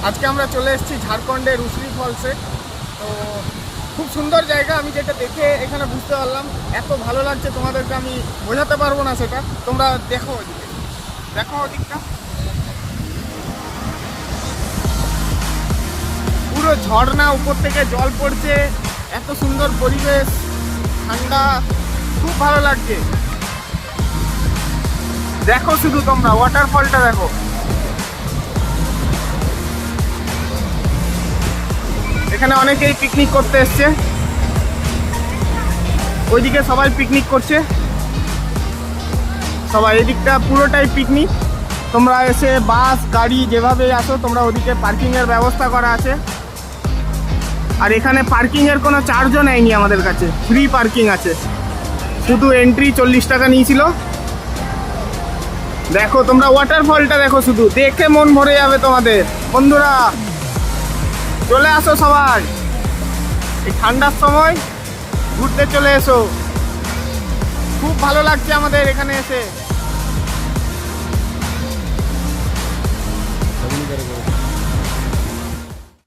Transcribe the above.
আজকে আমরা চলে এসেছি ঝাড়খণ্ডের উসরি ফলসে। তো খুব সুন্দর জায়গা, আমি যেটা দেখে এখানে বুঝতে পারলাম, এত ভালো লাগছে তোমাদেরকে আমি বোঝাতে পারবো না সেটা। তোমরা দেখো ওদিকে, দেখো ওদিকটা পুরো ঝর্ণা, উপর থেকে জল পড়ছে, এত সুন্দর পরিবেশ, ঠান্ডা, খুব ভালো লাগছে। দেখো শুধু তোমরা ওয়াটারফলটা দেখো। এখানে অনেকেই পিকনিক করতে এসছে, ওইদিকে সবাই পিকনিক করছে, সবাই এদিকটা পুরোটাই পিকনিক। তোমরা এসে বাস গাড়ি যেভাবে আসো, তোমরা ওদিকে পার্কিংয়ের ব্যবস্থা করা আছে। আর এখানে পার্কিংয়ের কোনো চার্জও নেয়নি আমাদের কাছে, ফ্রি পার্কিং আছে, শুধু এন্ট্রি 40 টাকা নিয়েছিল। দেখো তোমরা ওয়াটারফলটা দেখো, শুধু দেখে মন ভরে যাবে তোমাদের। বন্ধুরা চলে আসো সবাই, এই ঠান্ডার সময় ঘুরতে চলে এসো, খুব ভালো লাগছে আমাদের এখানে এসে।